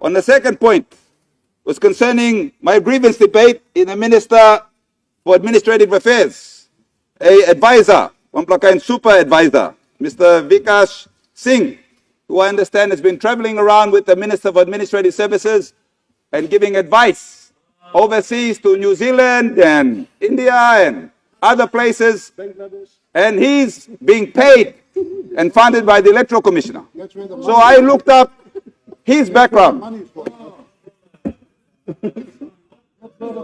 On the second point was concerning my grievance debate in the Minister for Administrative Affairs, a advisor, one kind super advisor, Mr. Vikash Singh, who I understand has been traveling around with the Minister for Administrative Services and giving advice overseas to New Zealand and India and other places. And he's being paid and funded by the Electoral Commissioner. So I looked up his background.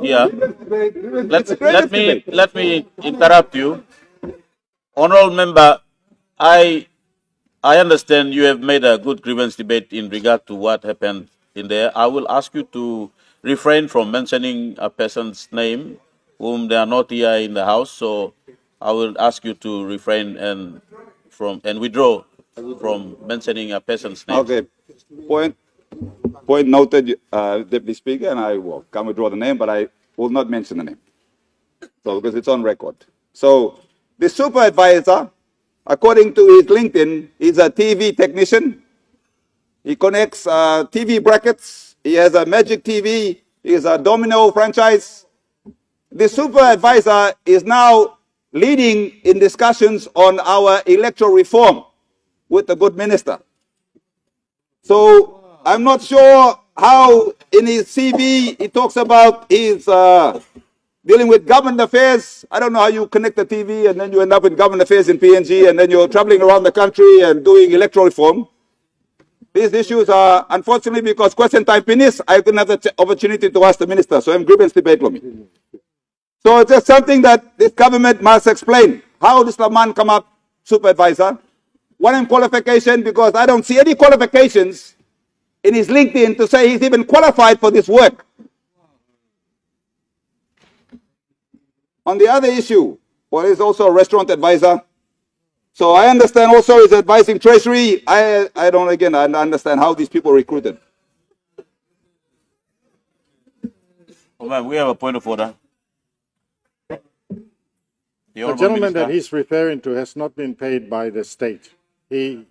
Yeah. Let me interrupt you. Honourable member, I understand you have made a good grievance debate in regard to what happened in there. I will ask you to refrain from mentioning a person's name whom they are not here in the house. So I will ask you to refrain and withdraw from mentioning a person's name. Okay. Point noted, Deputy Speaker, and I will come withdraw the name, but I will not mention the name. So because it's on record. So the super advisor, according to his LinkedIn, is a TV technician. He connects TV brackets. He has a Magic TV. He has a Domino franchise. The super advisor is now leading in discussions on our electoral reform with the good minister. So I'm not sure how in his CV he talks about his dealing with government affairs. I don't know how you connect the TV and then you end up in government affairs in PNG and then you're traveling around the country and doing electoral reform. These issues are, unfortunately, because question time finished, I couldn't have the opportunity to ask the minister. So I'm grievance debate for me. So it's just something that this government must explain. How does the man come up, super advisor? One qualification, because I don't see any qualifications in his LinkedIn to say he's even qualified for this work. On the other issue, well, he's also a restaurant advisor. So I understand also he's advising Treasury. I understand how these people are recruited. Oh, man, we have a point of order. The gentleman that he's referring to has not been paid by the state. He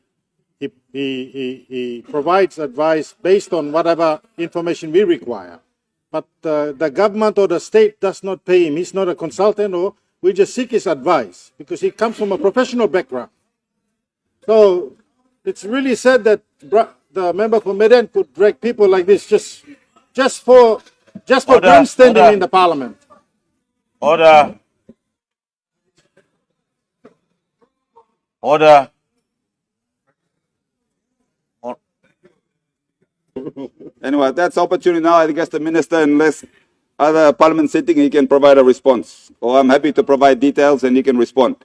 provides advice based on whatever information we require. But the government or the state does not pay him. He's not a consultant, or we just seek his advice because he comes from a professional background. So it's really sad that the member for Medan could drag people like this just for grandstanding in the parliament. Order. Anyway, that's opportunity now. I guess the minister, unless other parliament sitting, he can provide a response. Or I'm happy to provide details and he can respond.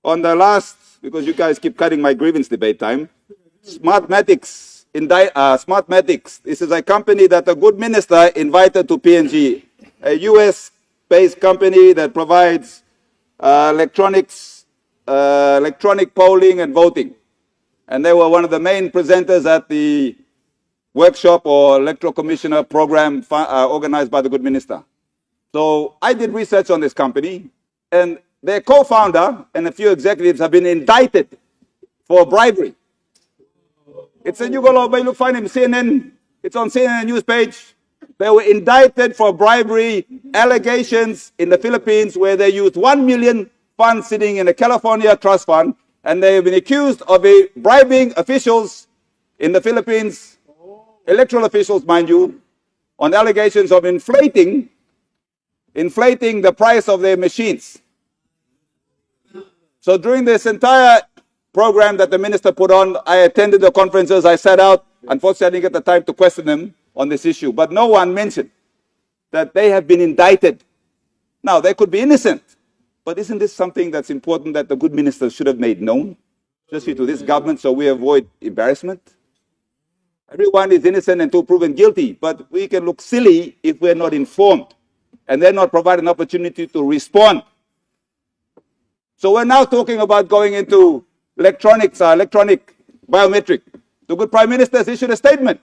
On the last, because you guys keep cutting my grievance debate time, Smartmatics. Smartmatics. This is a company that a good minister invited to PNG, a US-based company that provides electronic polling and voting. And they were one of the main presenters at the workshop or electoral commissioner program organized by the good minister. So I did research on this company, and their co-founder and a few executives have been indicted for bribery. It's a you go find him CNN. It's on CNN news page. They were indicted for bribery allegations in the Philippines, where they used 1 million funds sitting in a California trust fund, and they have been accused of bribing officials in the Philippines, electoral officials, mind you, on allegations of inflating the price of their machines. So during this entire program that the minister put on, I attended the conferences, I sat out. Unfortunately, I didn't get the time to question them on this issue, but no one mentioned that they have been indicted. Now, they could be innocent, but isn't this something that's important that the good minister should have made known, especially to this government, so we avoid embarrassment? Everyone is innocent until proven guilty, but we can look silly if we're not informed and they're not provided an opportunity to respond. So we're now talking about going into electronic biometric. The good Prime Minister has issued a statement.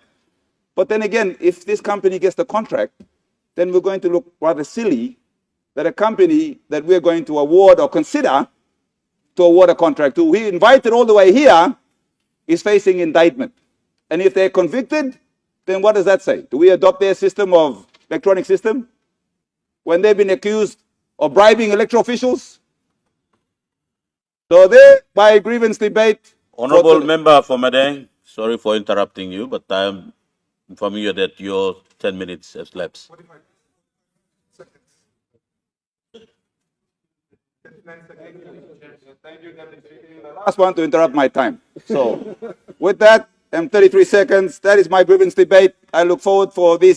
But then again, if this company gets the contract, then we're going to look rather silly that a company that we're going to award or consider to award a contract to, we invited all the way here, is facing indictment. And if they're convicted, then what does that say? Do we adopt their system of electronic system when they've been accused of bribing electoral officials? So they, by grievance debate, Honorable Member for Madang, sorry for interrupting you, but I am informing you that your 10 minutes has lapsed. last one to interrupt my time. So with that, 33 seconds, that is my grievance debate. I look forward for this